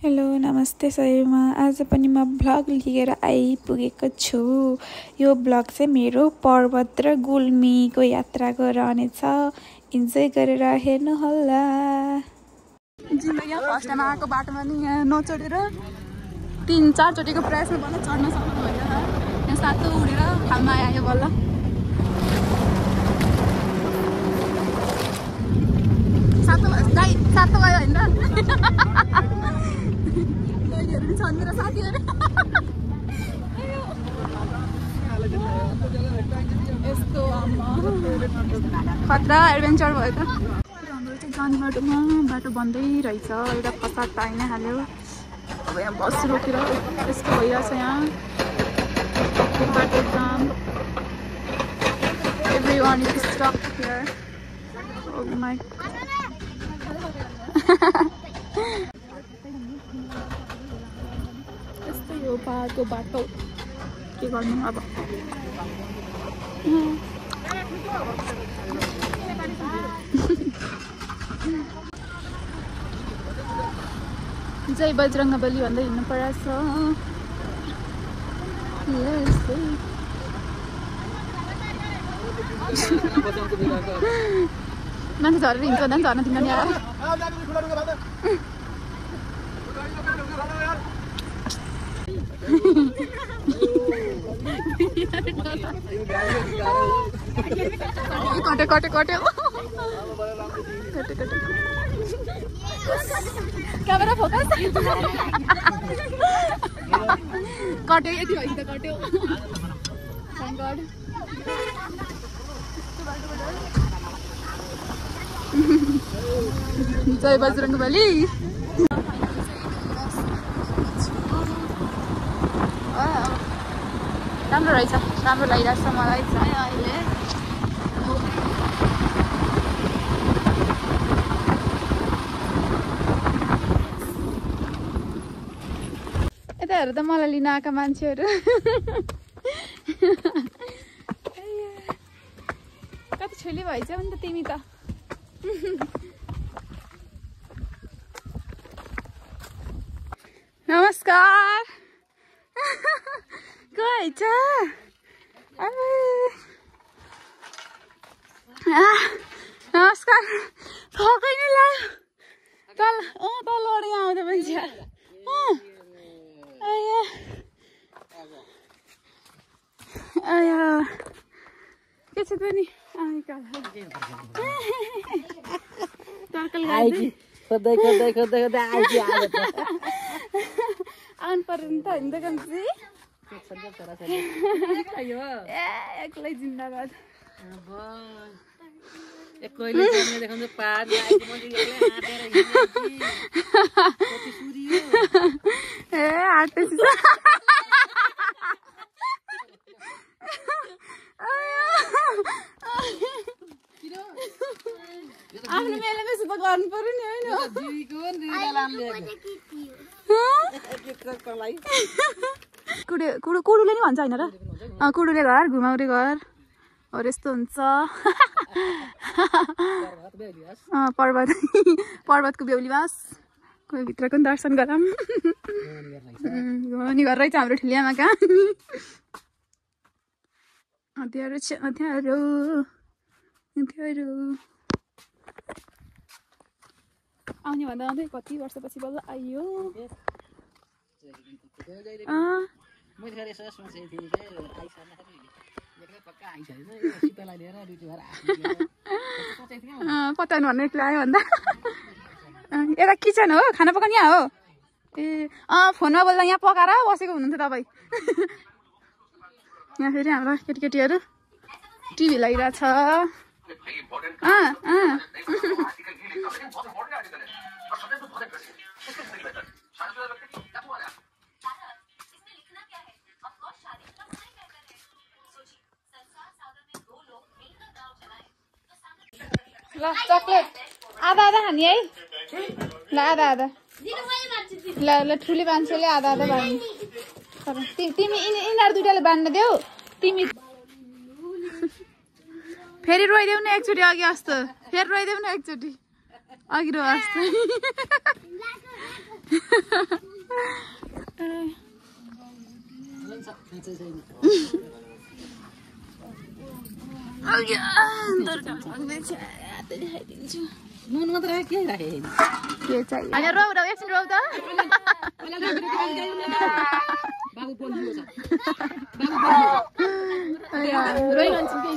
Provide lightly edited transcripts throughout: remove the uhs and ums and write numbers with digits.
Hello नमस्ते सबैमा। आज पनि म भ्लग लिएर आइपुगेको छु। यो भ्लग चाहिँ मेरो पर्वत र गुल्मीको यात्राको रहनेछ। इन्जोय गरेर हेर्नु होला। जिन्दगीमा फर्स्ट टाइम आएको बाटोमा नि यहाँ नचढेर 3-4 चोटिको प्रयासमा बल्ल चढ्न सक्नु भयो। यहाँ सातो उडेर ठाउँमा आयो बल्ल। सातो गयो होइन छन् मेरो साथीहरू। यस्तो खतरा एडभेन्चर भयो त। हाम्रो चाहिँ जाने बाटोमा बाटो बन्दै रहेछ। एउटा फसाद पाइन हाल्यो। अब यहाँ बस रोकेर यस्तो भइरहेछ। यहाँ बाटो जाम। Everyone is stuck here. Oh my यस्तो यो पहाडको बाटो के गर्नु अब। जय बजरङ्गबली भन्दै हिँड्नु परेछ। मान्छे झरेर हिँड्छ भन्दा पनि झर्न तिम्रो नि आएर कट्यो कट्यो कट्यो कट्यो कट्यो क्यामेरा फोकस कट्यो। यति भएपछि त कट्यो। Thank God. जय बजरङ्गबली। राम्रो रहेछ। राम्रो लागिरहेछ मलाई चाहिँ अहिले। यता हेर त मलाई लिन आएका मान्छेहरू। कति छोली भएछ नि त तिमी त। नमस्कार। गएछ नमस्कार। थकै नै लाग्यो। तल तलबाट यहाँ आउँदा मान्छे के छ त नि आउनु पर्यो नि त होइन त कम्ती। एक्लै जिन्दाबाद। आफ्नो मेलामा सुत गर्नु पर्यो नि होइन। कुडुले नि भन्छ होइन र। कुडुले घर घुमाउने घर अरू यस्तो हुन्छ। पर्वतको बेहुलीवास कोही भित्रको पनि दर्शन गरौँ। घुमाउने घर रहेछ हाम्रो ठुलियामा कहाँ। हतियारो छ हतियारो हतियारो। आउने भन्दा आउँदै कति वर्षपछि बल्ल आइयो। पत्याउनु भन्ने आयो भन्दा यता किचन हो। खाना पकाउने यहाँ हो। ए फोनमा बोल्दा यहाँ पकाएर बसेको हुनुहुन्थ्यो तपाईँ। यहाँ फेरि हाम्रो केटीकेटीहरू टिभी लगाइरहेछ। ल चक्लेट आधा आधा खाने है। ल आधा आधा। ल ल ठुली मान्छेले आधा आधा बाँड्ने। तिमी यिनीहरू दुइटाले बाँड्न देऊ। तिमी फेरि रोइदेऊ न एकचोटि अघि जस्तो। फेरि रोइदेऊ न एकचोटि अघि रो जस्तो। नुन मात्र के राखे के चाहियो हैन रौ एकछिन रौ त बाबु बोल्नु छ रोइरहन्छु के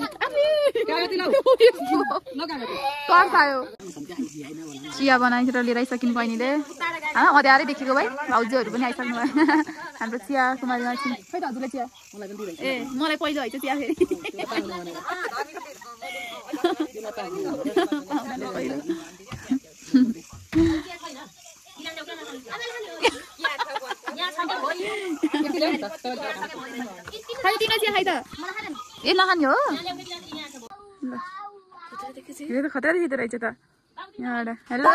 कागती लाउ खायो चिया बनाएर लिएर आइसकिनु बहिनीले अध्यारै देखेको भाइ भाउजूहरू पनि आइसक्नु भयो हाम्रो चिया कुमारीमा छिन् खै त हजुरले चिया ए मलाई पहिलो है चिया फेरि खै तिन चिया खाइ त ए नखाने हो यो त खतरा देखिँदो रहेछ त यहाँबाट हेलो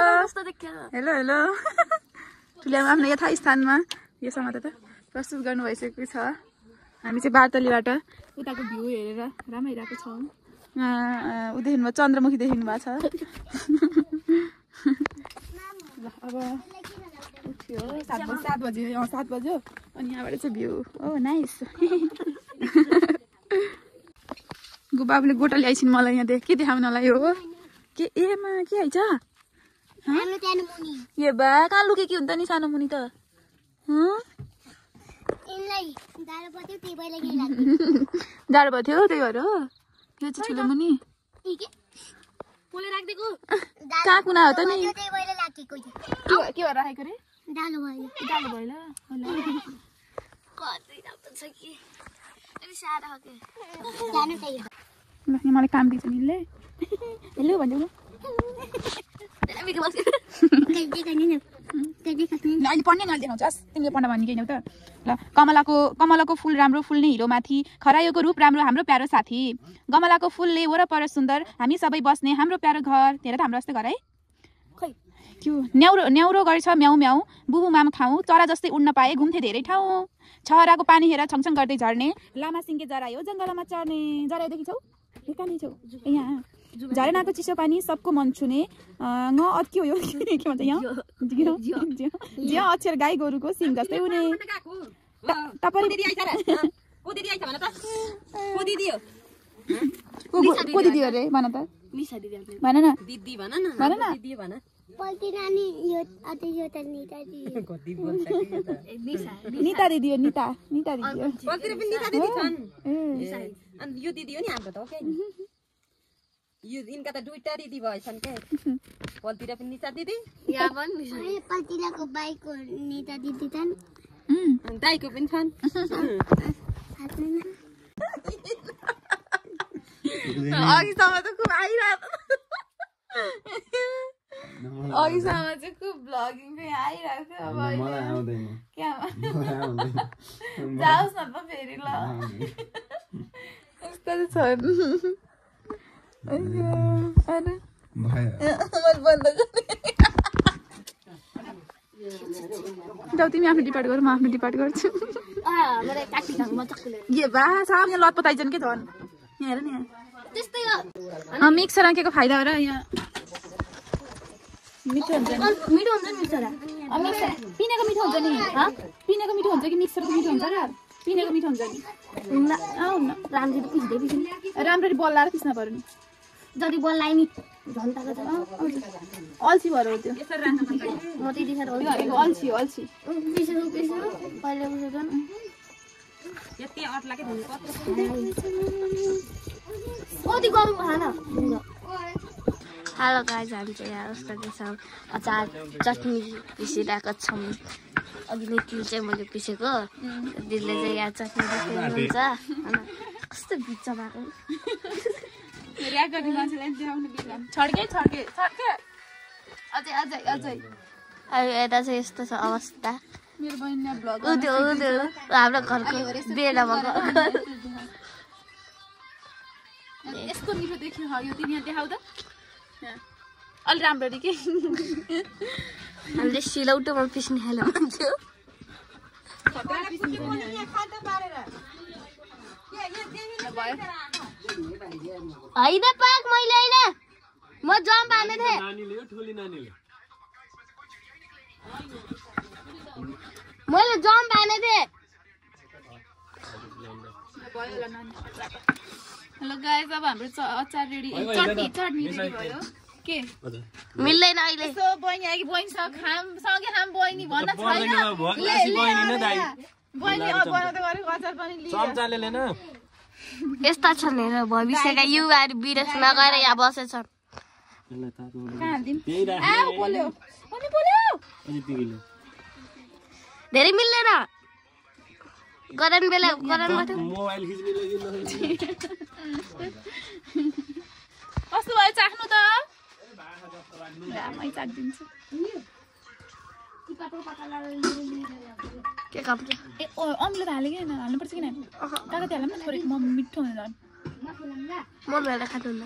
हेलो हेलो तुल्यामा आफ्नो यथास्थानमा यो समाचार प्रस्तुत गर्नु भइसकेको छ हामी चाहिँ बारतलीबाट उताको भ्यू हेरेर रमाइरहेको छौँ उदेखिमा चन्द्रमुखी देखिनु भएको छ ल अब उठ्यो 7 बज्यो अनि यहाँबाट चाहिँ भ्यू ओ नाइस गुबाबुले गोटा ल्याइछिन् मलाई यहाँ के देखाउनलाई हो के एमा के आइछ ए बा कहाँ लुके के हुन्छ नि सानो मुनि त जाडो भयो थियो त्यही भएर हो यो चाहिँ ठुलो मुनि कहाँ कुना हो त नि के भएर राखेको रे डालो भयो मलाई काम दिन्छ निले हेलो भन्नु अहिले पढ्ने नदेखाउँछस् तिमीले पढ्न भन्ने केही न त ल कमलाको फुल राम्रो फुल्ने हिरोमाथि खरायोको रूप राम्रो हाम्रो प्यारो साथी गमलाको फुलले वरपर सुन्दर हामी सबै बस्ने हाम्रो प्यारो घर हेर त हाम्रो जस्तै घर है त्यो न्याउरो गर्छ म्याउ म्याउ बुबु माम खाऊ चरा जस्तै उड्न पाए घुम्थे धेरै ठाउँ छहराको पानी हेर छङछङ गर्दै झर्ने लामा सिङ्गे जरायो जङ्गलमा चढ्ने जरायोदेखि छौ कहाँ छौ यहाँ झरनाको चिसो पानी सबको मन छुने के हो यो के भन्छ यहाँ अक्षर गाई गोरुको सिङ जस्तै हुने को दिदी हो रे भन त भन न निता दिदी हो निता दिदी यो दिदी हो नि हाम्रो त ओके यो इनका त दुईटा दिदी भएछन् के पलतिर पनि निता दिदी यहाँ पनि पलतिरको बाइकको निता दिदी छन् दाइको पनि छन् अघिसम्म त खुब आइरहेको अघिसम्म चाहिँ खुब भ्लगिङ चाहिँ आइरहेको अब जाओस् न त फेरि ल यस्तो चाहिँ जाऊ तिमी आफ्नो डिपार्ट गर म आफ्नो डिपार्ट गर्छु ए बा साम यहाँ लत पताइजन् के झन् यहाँ हेर नि मिक्सर राखेको फाइदा हो र यहाँ मिठो हुन्छ पिनेको मिठो हुन्छ नि पिनेको मिठो हुन्छ कि मिक्सरको मिठो हुन्छ र पिनेको मिठो हुन्छ नि राम्ररी बल्लाएर पिस्न पर्यो नि जति बल्लाइ नि अल्छी भएर हो त्यो अल्छी हेलो गाइज हामी चाहिँ यहाँ उस्तैछौँ अचार चटनी पिसिरहेको छौँ अघि नै तिल चाहिँ मैले पिसेको दिदीले चाहिँ यहाँ चटनी पिस्नुहुन्छ कस्तो बिच भएको अब यता चाहिँ यस्तो छ अवस्था हाम्रो घरको बेला भएको यस्तो मिठो देखियो यो तिमी देखाउ त अलि राम्ररी के हामीले सिलौटोमा पिस्ने खाले भन्थ्यो होइन पाक मैले होइन म जम्प हाल्ने थिएँ मैले जम्प हाल्ने थिएँ हेलो गाइस अब हाम्रो अचार रेडी चटनी रेडी भयो के मिल्दैन अहिले सो बहिनी आइ बहिनीसँग खाम सँगै खाम बहिनी भन्न छैन बहिनी अब बनाउँदै गरेको अचार पनि लियो चम्चाले लेन यस्ता छन् हेर भविष्यका युवाहरू विदेशमा गएर यहाँ बसेछन् धेरै मिल्दैन गरन बेला गरनबाट मोबाइल खिच्ने कस्तो भयो चाख्नु त रामै चाख्दिन्छु के खान्छ ए अम्लेट हाले कि हाल्नुपर्छ कि नानी काका त्यो हाल्नु न थोरै म मिठो हुँदैन म भएर खानुहुन्न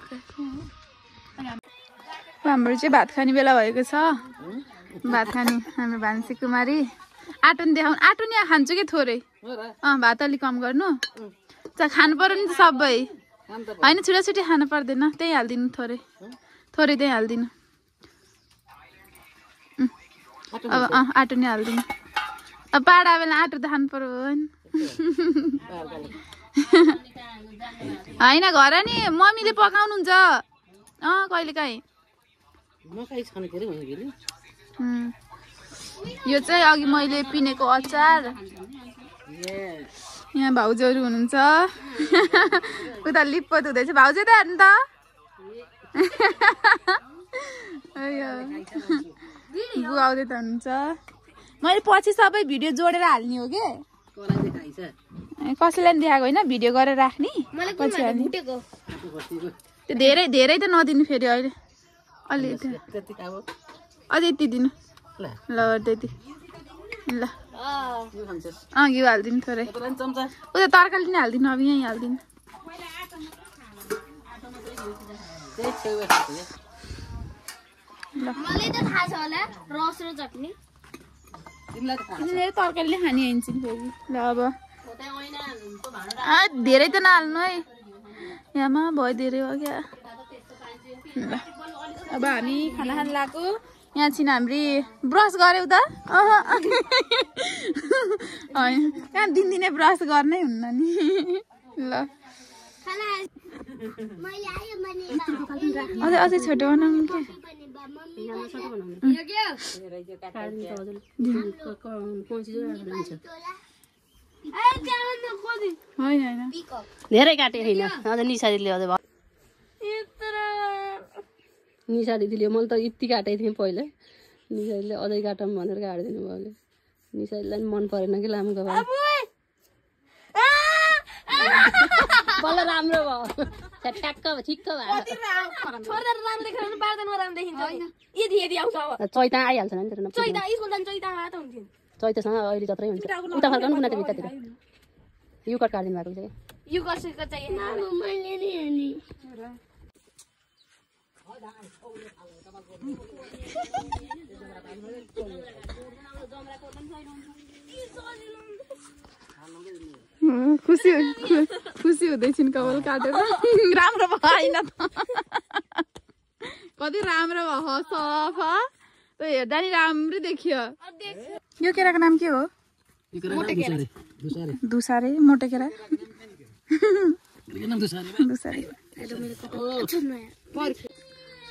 हाम्रो चाहिँ भात खाने बेला भएको छ भात खाने हाम्रो भान्सी कुमारी आटो देखाउनु आटो नि खान्छु कि थोरै भात अलिक कम गर्नु खानु पर्यो नि त सबै होइन छुट्टी खानु पर्दैन त्यही हालिदिनु थोरै थोरै त्यही हालिदिनु अब आटो नि हालिदिनु अब पाडा बेला आटो त खानु पर्यो होइन घर नि मम्मीले पकाउनुहुन्छ कहिले काहीँ यो चाहिँ अघि मैले पिनेको अचार यहाँ भाउजूहरू हुनुहुन्छ उता लिप्पत हुँदैछ भाउजू त हेर्नु त बुवा आउँदै त हुनुहुन्छ मैले पछि सबै भिडियो जोडेर हाल्ने हो कि कसैलाई पनि देखाएको होइन भिडियो गरेर राख्ने पछि हाल्ने त्यो धेरै धेरै त नदिनु फेरि अहिले अलि अझै यति दिनु ल त्यति ल घिउ हालिदिनु थोरै उता तरकारी पनि हालिदिनु अब यहीँ हालिदिनु मलाई त थाहा छ होला रस र चटनी तरकारीले खाने हिँड्छौँ फेरि ल अब धेरै त नहाल्नु है यहाँमा भयो धेरै हो क्या ल अब हामी खाना खान लाग्यो यहाँ छिन् हाम्री ब्रस गऱ्यौ त कहाँ दिनदिनै ब्रस गर्नै हुन्न नि ल अझै छोटो बनाउनु के धेरै काटे होइन अझ निशा दिदीले अझ निशा दिदीले मैले त यति काटेको थिएँ पहिला निशा दिदीले अझै काटौँ भनेर काटिदिनु भयो अहिले निशा दिदीलाई पनि मन परेन कि लामो कपाल बल्ल राम्रो भयो ठ्याक्क ठिक्क भयो चैता आइहाल्छ नि चैतासँग अहिले जत्रै हुन्छ उता फर्काउनु कुना त्यो भित्तातिर यो कट काटिदिनु भएको चाहिँ यो कसैको चाहिँ खुसी हुँदैछन् कपाल काटेर राम्रो भएन त कति राम्रो भयो सफा त्यो हेर्दा नि राम्रै देखियो यो केराको नाम के हो दुसारे मोटे केरा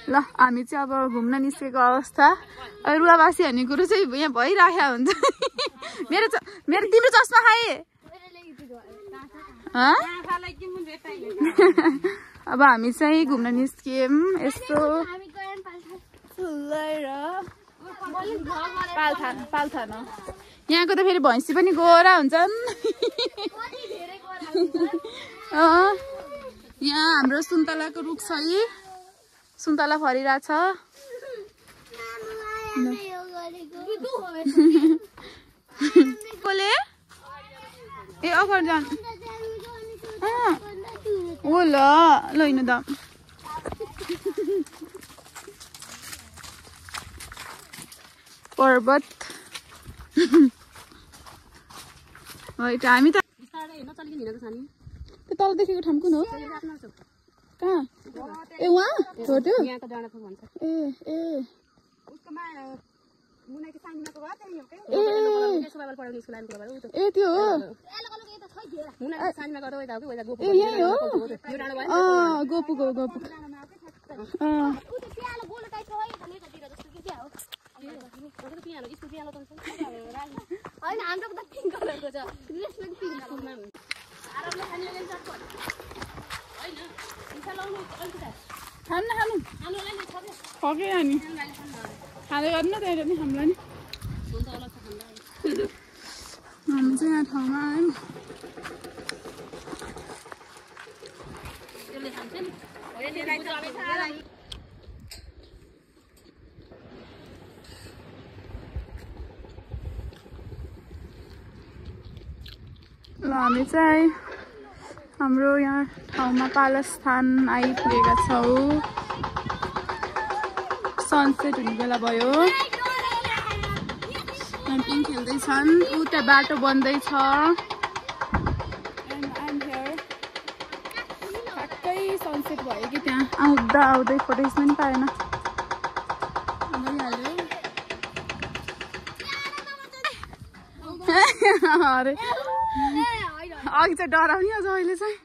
ल हामी चाहिँ अब घुम्न निस्केको अवस्था रुवावासी भन्ने कुरो चाहिँ यहाँ भइराखेको हुन्छ मेरो तिम्रो चस्मा खाए अब हामी चाहिँ घुम्न निस्क्यौँ यस्तो पाल्थान यहाँको त फेरि भैँसी पनि गोरा हुन्छन् यहाँ हाम्रो सुन्तलाको रुख छ है सुन्तला फरिरहेछ कसले ए अफर जान ओ ल लैन त पर्वत हामी त त्यो तल देखेको ठाउँ कुन हो कहाँ ए वहाँ छोटो ए त्यो हो ए यही हो गोपुको गोपु खानु खकै अनि खाँदै गर्नु न त्यहाँनिर नि हामीलाई नि हामी चाहिँ यहाँ ठाउँमा आयौँ ल हामी चाहिँ हाम्रो यहाँ ठाउँमा पालस्थान आइपुगेका छौँ सनसेट हुने बेला भयो क्याम्पिङ खेल्दैछन् उता बाटो बन्दैछ ठ्याक्कै सनसेट भयो कि त्यहाँ आउँदा आउँदै फोटो खिच्न पनि पाएन अरे अघि चाहिँ डराउने अझ अहिले चाहिँ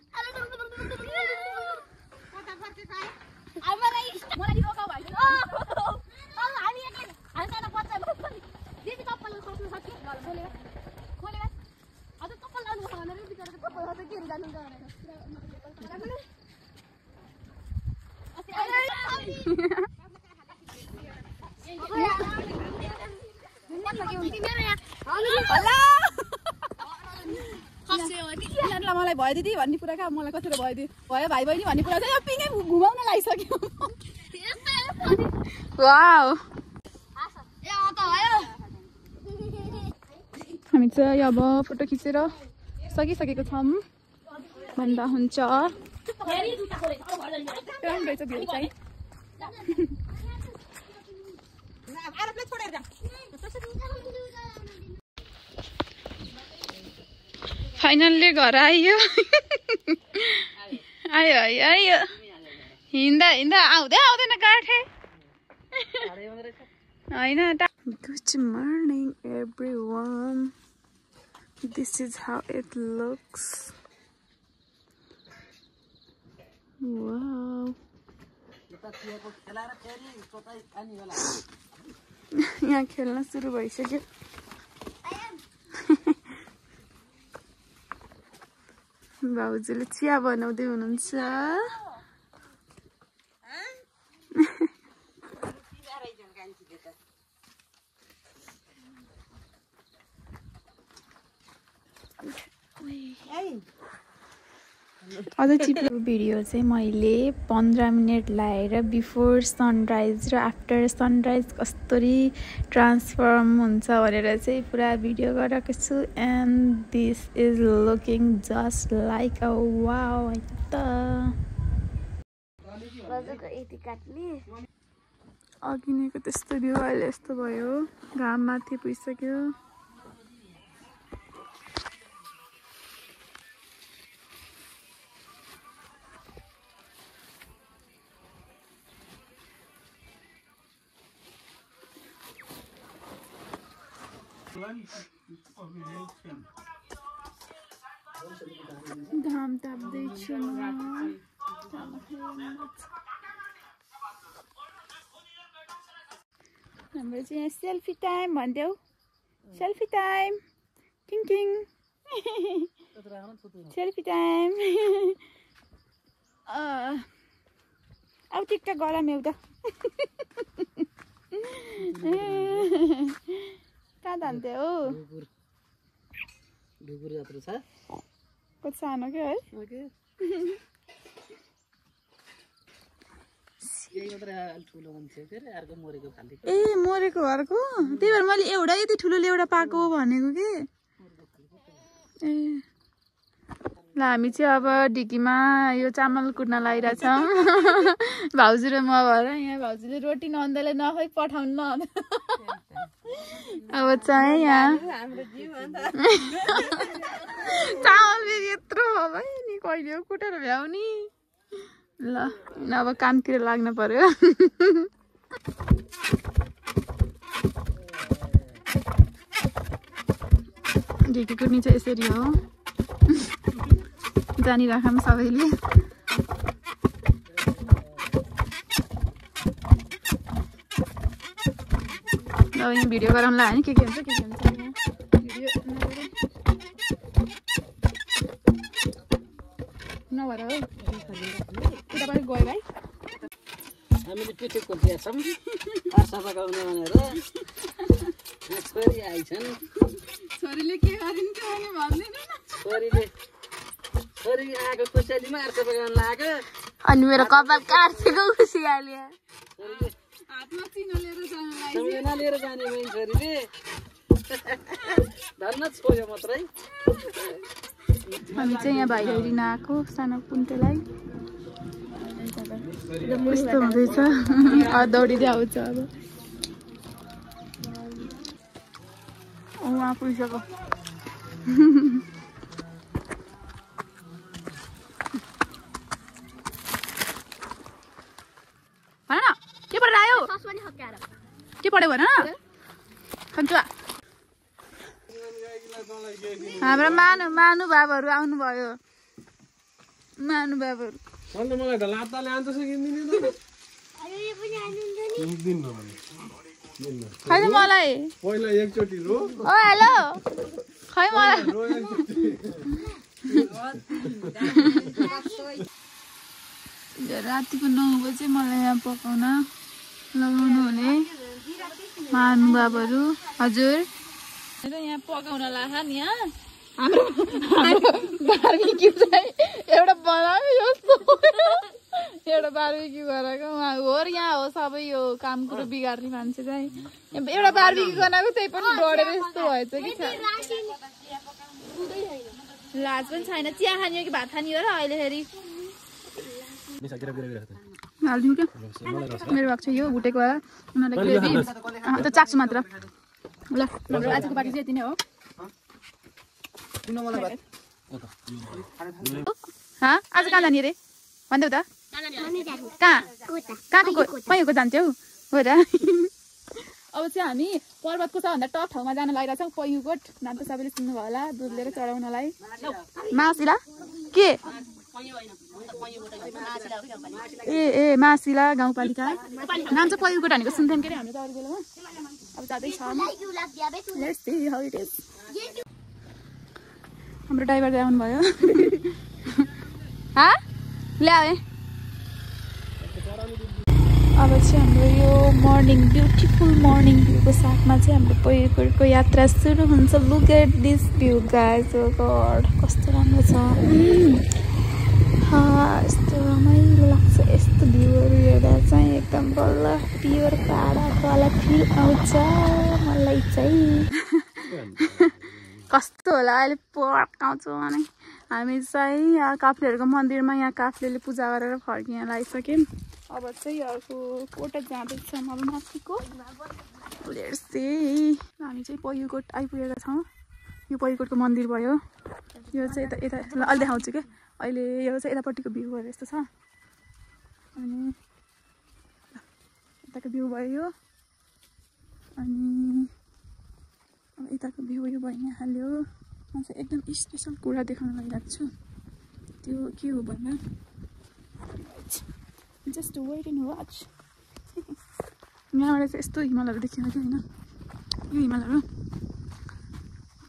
मलाई भयो दिदी भन्ने कुरा क्या मलाई कतिवटा भयो भाइ बहिनी भन्ने कुरा चाहिँ पिङै घुमाउन लागिसक्यो हामी चाहिँ अब फोटो खिचेर सकिसकेको छौँ भन्दा हुन्छ रहेछ भ्यू चाहिँ फाइनल्ली घर आइयो आयो आयो हिँड्दा हिँड्दा आउँदैन काठे होइन good morning everyone this is how it looks wow यहाँ खेल्न सुरु भइसक्यो भाउजूले चिया बनाउँदै हुनुहुन्छ अझै चिप्लो भिडियो चाहिँ मैले 15 मिनट लाएर बिफोर सनराइज र आफ्टर सनराइज कस्तरी ट्रान्सफर्म हुन्छ भनेर चाहिँ पुरा भिडियो गरेको छु and this is looking just like a wow त अघि नैको त्यस्तो भ्यू अहिले यस्तो भयो घाम माथि पुगिसक्यो घाम ताप्दैछु हाम्रो चाहिँ यहाँ सेल्फी टाइम भन्थ्यौ सेल्फी टाइम टिङ टिङ सेल्फी टाइम अब टिकटक गरौँ एउटा कहाँ जान्थ्यो हो कति सानो क्या है ए मरेको घरको त्यही भएर मैले एउटा यति ठुलो एउटा पाएको भनेको कि ए ल हामी चाहिँ अब ढिकीमा यो चामल कुट्न लागिरहेछौँ भाउजू र म भएर यहाँ भाउजूले रोटी नन्दले नखै पठाउनु न अब चाहिँ यहाँ चामल फेरि यत्रो हो भयो नि कहिले कुटेर भ्याउने ल अब कामतिर लाग्नु पर्यो ढिकी कुट्ने चाहिँ यसरी हो जानिराखौँ सबैले। अब यहाँ भिडियो गराउँला होइन के हुन्छ भिडियो नभएर हो उताबाट गयो भाइ हामीले पिठो खोजिएछौँ सफा गर्ने भनेर छोरी आइछन्। छोरीले के गरिन्छ भने भन्दैन छोरी आएको खुसियालीमा आर्सा पकाउन लाग्यो अनि मेरो कपाल काटेको खुसियाल्यो हातमा चिनो लिएर जानु लाग्यो सम्झना लिएर जाने मैले छोरीले धन्न छोयो मात्रै। हामी चाहिँ यहाँ भाइ लिन आएको सानो पुन्टेलाई यस्तो हुँदैछ दौडिँदै आउँछ अब उहाँ पुगिसक्यो भन न के पढेर आयो के पढ्यो भन न खन्चुवा हाम्रो मानु बाबाहरू आउनुभयो मानु बाबाहरू मलाई त लात्ताले आन्छ सकिँदैन त खै मलाई पहिला एकचोटि रो ओ हेलो खै मलाई रातिको 9 बजे मलाई यहाँ पकाउन लगाउनु हुने मानु बाबाहरू हजुर यहाँ पकाउन लाग्छ नि यहाँ हाम्रो बार्बिक्यू चाहिँ एउटा बनायो एउटा बार्बिक्यू गरेको उहाँ हो र यहाँ हो सबै यो काम कुरो बिगार्ने मान्छे चाहिँ एउटा बार्बिक्यू बनाएको त्यही पनि डढेर यस्तो भएछ कि लाज पनि छैन चिया खाने हो कि भात खाने हो र अहिले फेरि हालिदिउँ क्या मेरो भएको छ यो भुटेको वाला उनीहरूलाई ग्रेभी त चाक्छु मात्र ल हाम्रो आजको बाँकी चाहिँ यति नै हो आज कहाँ जाने अरे भन्देऊ त कहाँको कहीँको जान्छौ हो र अब चाहिँ हामी पर्वतको सबभन्दा टप ठाउँमा जान लागिरहेको छौँ पयुकोट नाम त सबैले सुन्नुभयो होला दुध लिएर चढाउनलाई मासिला के ए मासिला गाउँपालिका नाम चाहिँ पयुकोट भनेको सुन्थ्यौँ के अरे हाम्रो त अरू बेलामा अब जाँदैछौँ हाम्रो ड्राइभर चाहिँ आउनुभयो ल्याए अब चाहिँ हाम्रो यो मर्निङ ब्युटिफुल मर्निङ भ्यूको साथमा चाहिँ हाम्रो पयुकोटको यात्रा सुरु हुन्छ। Look at this view guys oh god कस्तो राम्रो छ यस्तो रमाइलो लाग्छ यस्तो भ्यूहरू हेर्दा चाहिँ एकदम बल्ल प्योर पाडावाला फिल आउँछ मलाई चाहिँ कस्तो होला अहिले पड्काउँछौँ भने हामी चाहिँ काफ्लेहरूको मन्दिरमा यहाँ काफ्लेले पूजा गरेर फर्किन लागिसक्यौँ। अब चाहिँ अर्को कोटा जाँदैछौँ अब माथिको हामी चाहिँ पयुकोट आइपुगेका छौँ। यो पयुकोटको मन्दिर भयो यो चाहिँ यता अहिले देखाउँछु क्या अहिले यो चाहिँ यतापट्टिको भ्यू भयो यस्तो छ अनि यताको भ्यू भयो यो अनि यताको भ्यू यो भइहाल्यो। म चाहिँ एकदम स्पेसल कुरा देखाउन लागिरहेको छु त्यो के हो भन्दा जस्ट वेट एन्ड वाच यहाँबाट चाहिँ यस्तो हिमालहरू देखियो कि होइन यो हिमालहरू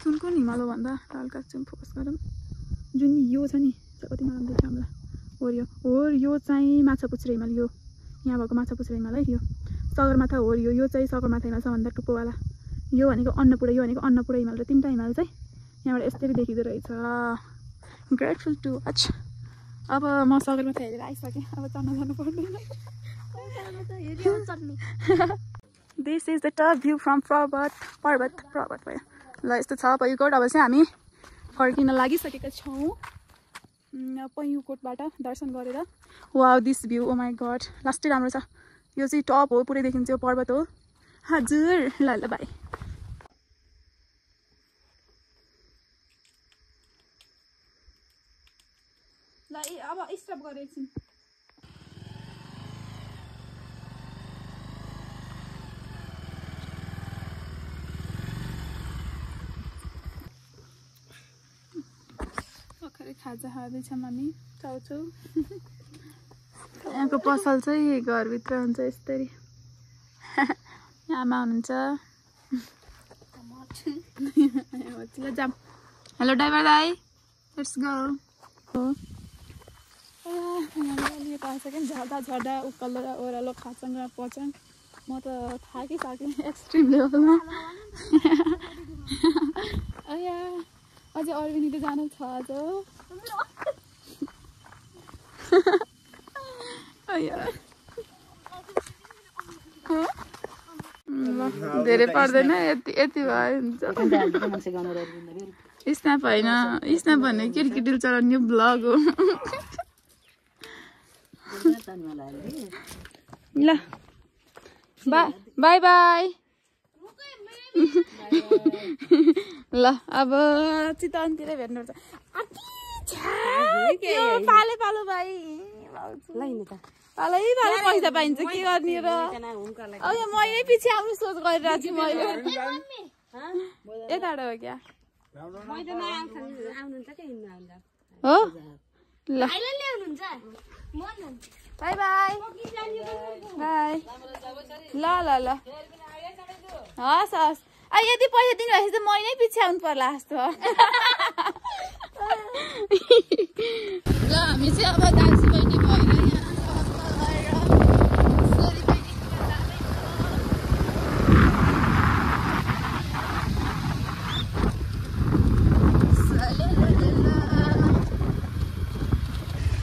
कुन कुन हिमाल हो भन्दा हल्का चाहिँ फोकस गरौँ जुन यो छ नि कति मलाई देख्यो हामीलाई हो यो चाहिँ माछापुच्छ्रे हिमाल यो यहाँ भएको माछापुच्छ्रे हिमाल है यो सगरमाथा हो यो चाहिँ सगरमाथा हिमाल सबभन्दा टुप्पोवाला यो भनेको अन्नपूर्ण यो भनेको अन्नपूर्ण हिमाल र तिनवटा हिमाल चाहिँ यहाँबाट यसरी देखिँदो रहेछ ग्रेटफुल टु वाच। अब म सगरमाथा हेरेर आइसकेँ अब चढ्न जानु पर्दैन this is the top view from Parbat भयो ल यस्तो छ पयुकोट। अब चाहिँ हामी फर्किन लागिसकेका छौँ पयुकोटबाट दर्शन गरेर wow this view oh my God लास्टै राम्रो छ यो चाहिँ टप हो पुरै देखिन्छ यो पर्वत हो हजुर ल ल बाई ल अब स्टप गरेर एकछिन भर्खरै खाजा खाँदैछौँ हामी चाउचाउ। यहाँको पसल चाहिँ घरभित्र हुन्छ यसरी। आमा हुनुहुन्छ। जाम। हेलो ड्राइभर दाई, लेट्स गो। झर्दा झर्दा उकालो र ओह्रालो खाचाङ र पचाङ म त थाकिसकेँ एक्सट्रिम लेभलमा। अझै अरविनी त जानु छ आज। धेरै पर्दैन यति भयो हुन्छ। स्न्याप होइन, स्न्याप भन्ने केटीकेटीले चलाउने ब्लग हो। ल बाई बाई। ल अब चितवनतिरै भेट्नुपर्छ। पाले पालो भाइ पालै पालो पैसा पाइन्छ के गर्ने र। अब यो मैले पछि आउनु सोच गरिरहेको छु मैले। यताबाट हो क्या हो। ल बाई बाई बाई। ल ल ल हस् हस्। यदि पैसा दिनुभएपछि त महिनै पछि आउनु पर्ला जस्तो। ल हामी चाहिँ अब दाजु बहिनी भएर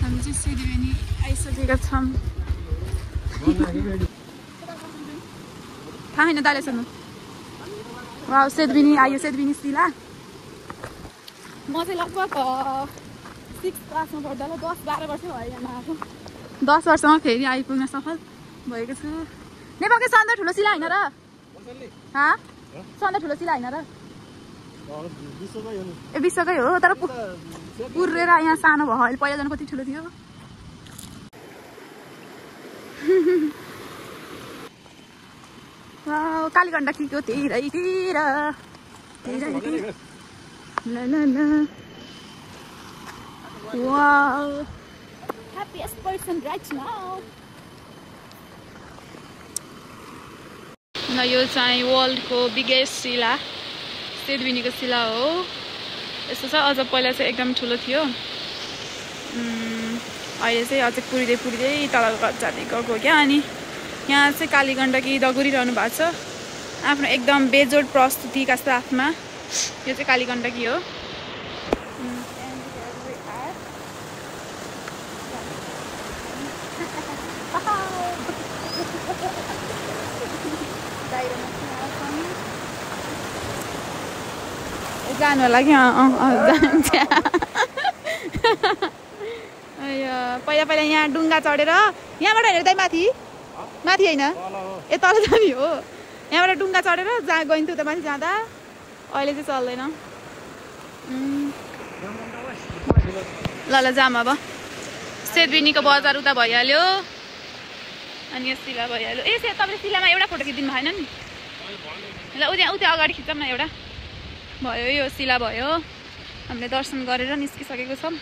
हामी चाहिँ सेरीबेनी आइसकेका छौँ। थाहा होइन दालेसम्म। वा सेदबिनी आयो, सेदबिनी सिला। म चाहिँ लगभग 6 क्लासमा पढ्दा ल 10-12 वर्ष भयो यहाँ आएको। 10 वर्षमा फेरि आइपुग्न सफल भएको छु। नेपालकै सबभन्दा ठुलो सिला होइन र? सबभन्दा ठुलो सिला होइन र? ए विश्वकै हो, तर पुरेर यहाँ सानो भयो। अहिले पहिला जानु कति ठुलो थियो। कालीगण्डकीको तिरैतिर ल ल ल। Wow happiest person right now। ल यो चाहिँ वर्ल्डको बिगेस्ट शिला सेदबिनीको शिला हो। यस्तो छ, अझ पहिला चाहिँ एकदम ठुलो थियो। अहिले चाहिँ अझै पुरिँदै पुरिँदै तल जाँदै गएको क्या। अनि यहाँ चाहिँ कालीगण्डकी दगुरिरहनु भएको छ आफ्नो एकदम बेजोड प्रस्तुतिका साथमा। यो चाहिँ कालीगण्डकी हो। जानु होला कि जान्छ। पहिला पहिला यहाँ डुङ्गा चढेर यहाँबाट हेरेर त माथि माथि होइन ए तल जाने हो। यहाँबाट डुङ्गा चढेर जहाँ गइन्थ्यो उता माथि जाँदा। अहिले चाहिँ चल्दैन। ल ल जाम अब। सेदबिनीको बजार उता भइहाल्यो अनि यो शिला भइहाल्यो। ए तपाईँले शिलामा एउटा फोटो खिचिदिनु भएन नि? ल उता अगाडि खिचौँ न एउटा। भयो यो शिला भयो। हामीले दर्शन गरेर निस्किसकेको छौँ।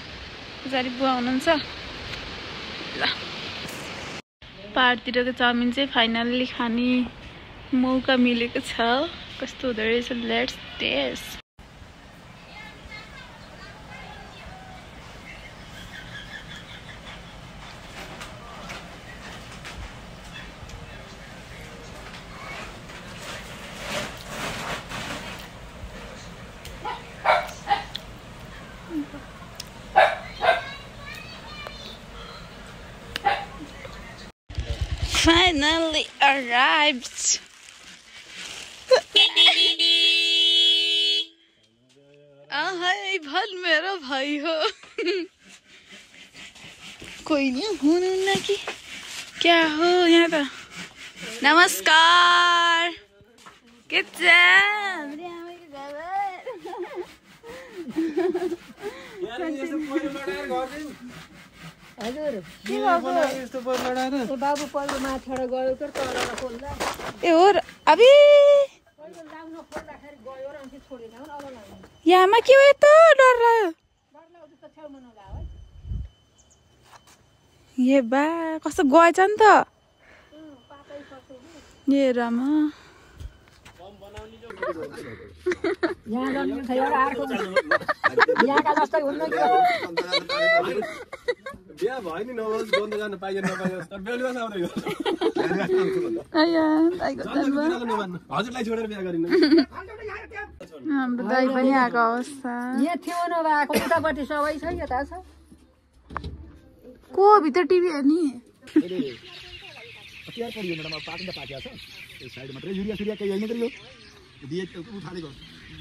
पुजारी बुवा हुनुहुन्छ। ल पाहाडतिरको चाउमिन चाहिँ फाइनल्ली खाने मौका मिलेको छ। कस्तो हुँदो रहेछ लेट्स टेस्ट। Finally arrived. हाय भल मेरो भाइ हो। कोही नहीं हुनुहुन्न कि क्या हो यहाँ त? नमस्कार। के छ? हजुर के भएको? यस्तो पर लडाएर ए बाबु पहिलो माथिबाट गयो त तलबाट खोल्दा ए हो अबि पहिलो लाउन खोल्दाखेरि गयो र अनि छोडेन अब लाउनु यहाँमा के हो त डर लाग्यो। डर लाग्यो त ए बा कस्तो गएछ नि त ए रामा यहाँ गर्नु छ एउटा अर्को यहाँका जस्तै हुन्न कि बिहा भयो नि नबोल्छ बन्द गर्न पाइएन नपाइएन तर बेलुका साउरे हो हजुरलाई छोडेर बिहा गरिन हाम्रो दाइ पनि आएको अवस्था यहाँ थियो नभएको उतापट्टि सबै छ यता छ को भित्र टिभी हेर्ने तयार गरियो मैडम अब पार्टी त पार्टी छ यो साइड मात्रै युरिया सुरिया केही हैन गरियो दिए उठालेको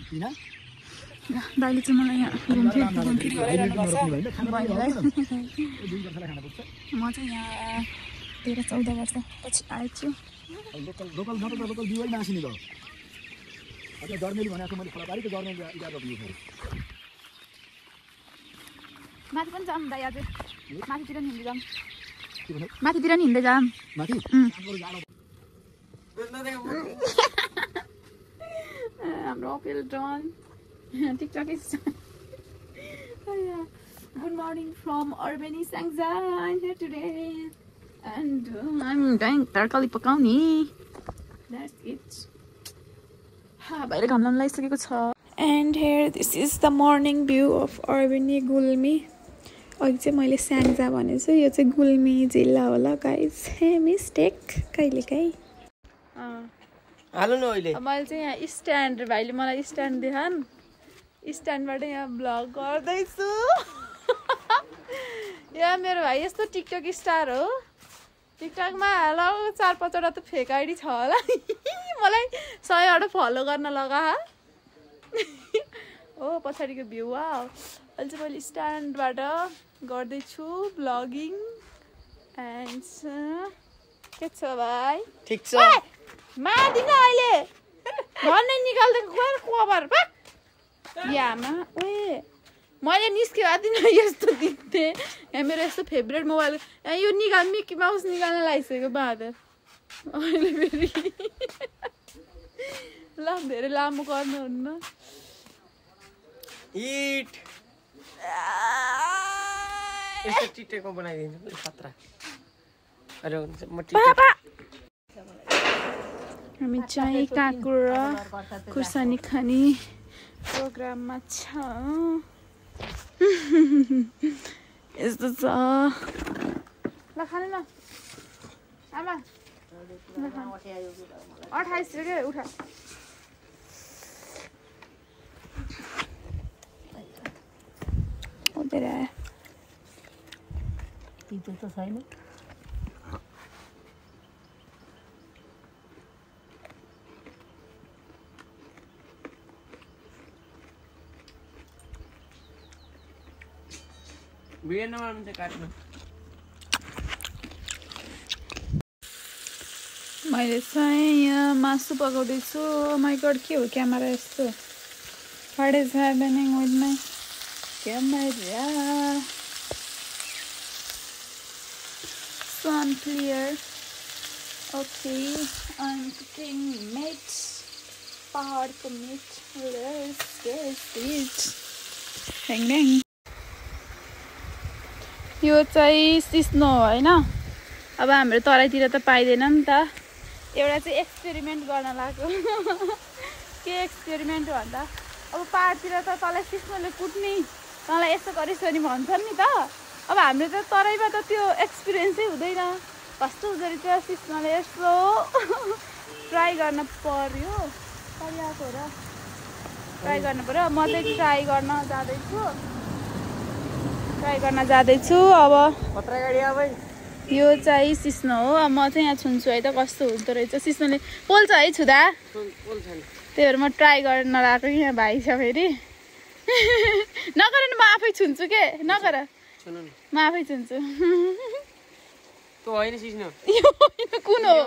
किन दाइले चाहिँ मलाई यहाँ घुमफिर गराइरहनु भएको छ म चाहिँ यहाँ 13-14 वर्ष पछि आएछु लोकल मतलब लोकल बिउ नै नासिने त अझ जर्मेली भनेको मैले फलाबारीको जर्मेली इजाजत दिएको छु माथि पनि जाम दाइ आज माथितिर नि हिँड्दै जाम माथितिर नि हिँड्दै जाम माथि हाम्रो appeal done TikTok is good morning from Urbani Sangza. I'm here today and I'm doing tarkali pakauni. That's it. बाहिर घाम लाग्न लागिसकेको छ and here this is the morning view of Urbani Gulmi. अघि चाहिँ मैले स्याङ्जा भनेछु यो चाहिँ गुल्मी जिल्ला होला गाइस मिस्टेक कहिलेकाहीँ हाल्नु न अहिले मैले चाहिँ यहाँ स्ट्यान्ड भाइले मलाई स्ट्यान्ड देखान स्ट्यान्डबाट यहाँ भ्लग गर्दैछु यहाँ मेरो भाइ यस्तो टिकटक स्टार हो टिकटकमा ल 4-5वटा त फेक आइडी छ होला मलाई 100वटा फलो गर्न लगा हो पछाडिको भ्यू अहिले चाहिँ मैले स्ट्यान्डबाट गर्दैछु भ्लगिङ एन्ड के छ भाइ ठीक छ मादिन अहिले भन्नै निकाल्दैको कभर यामा ओए मैले निस्क्यो आदिन यस्तो दिन्थेँ यहाँ मेरो यस्तो फेभरेट मोबाइल यो निकाल मिकी माउस निकाल्न लागिसक्यो बहादुर अहिले फेरि ल धेरै लामो गर्नुहुन्न इट यस्तो टिटेको बनाइदिन्छु खतरा अरे म हामी चाहिँ काँकुर र खुर्सानी खाने प्रोग्राममा छ यस्तो छ ल खानु ल आमा 28 रुपियाँ उठा उधर आयो टिटे त छैन मैले चाहिँ यहाँ मासु पकाउँदैछु माइ गड के हो क्यामेरा यस्तो what is happening with my camera so unclear okay I'm cooking meat पहाडको meat let's get it dang dang यो चाहिँ सिस्नो हो हैन अब हाम्रो तराईतिर त पाइदैन नि त एउटा चाहिँ एक्सपेरिमेन्ट गर्न लाग्यो के एक्सपेरिमेन्ट भन्दा अब पहाडतिर त तँलाई सिस्नोले कुट्ने तँलाई यस्तो गरिस् भने भन्छन् नि त अब हाम्रो त तराईमा त त्यो एक्सपिरियन्सै हुँदैन कस्तो हुँदो रहेछ सिस्नोले यसो ट्राई गर्न पर्यो परिआएको र ट्राई गर्नु पर्यो म चाहिँ ट्राई गर्न जाँदैछु अब खतरा गाडी आ भाइ यो चाहिँ सिस्नो हो अब म चाहिँ यहाँ छुन्छु है त कस्तो हुँदो रहेछ सिस्नोले पोल्छ है छुदा त्यही भएर म ट्राई गर्न लगाएको यहाँ भाइ छ फेरि नगर न म आफै छुन्छु के नगर म आफै छुन्छु त्यो होइन सिस्नो यो कुन हो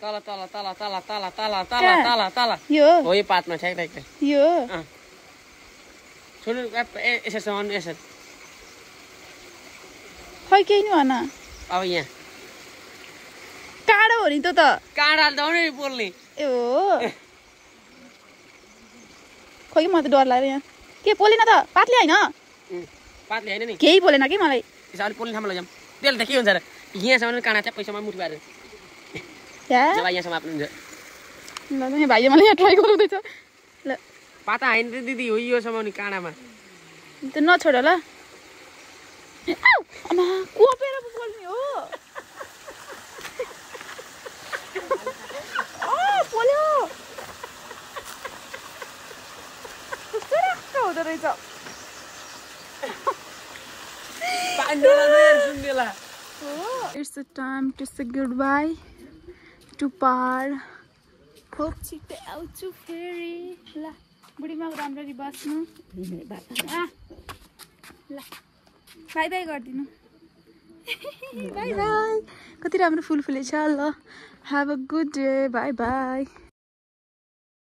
तल तल तल तल तल तल तल तल तल यो हो यो पातमा ठ्याक ठ्याक यो सुन्नु यसरी यसरी खै केही नि भन अब यहाँ काँडो हो नि त काँडा हाल्दा बोल्ने ए हो खोइ म त डर लाग्यो यहाँ के पोलेन त पातले हैन पातले हैन नि केही पोलेन के मलाई यसले पोल्ने ठाउँमा लैजाम त्यसले त के हुन्छ र यहाँसम्म काँडा चाहिँ पैसामा मुठ पारेर या जब यहाँ समाप्त हुन्छ ल ल भाइले मलाई यहाँ ट्राई गराउँदैछ ल पाता हैन रे दिदी हो यो समाउने काँडामा त नछोड ल अमा कोपेर पोल्ने हो पोल्यो कस्तो राम्रो हुँदो रहेछ It's the time to say goodbye to Par. Hope छिट्टै आउँछु फेरि ल बुढीमा राम्ररी बस्नु ल बाई बाई गरिदिनु बाई बाई कति राम्रो फुल फुलेछ ल Have a good day. Bye bye.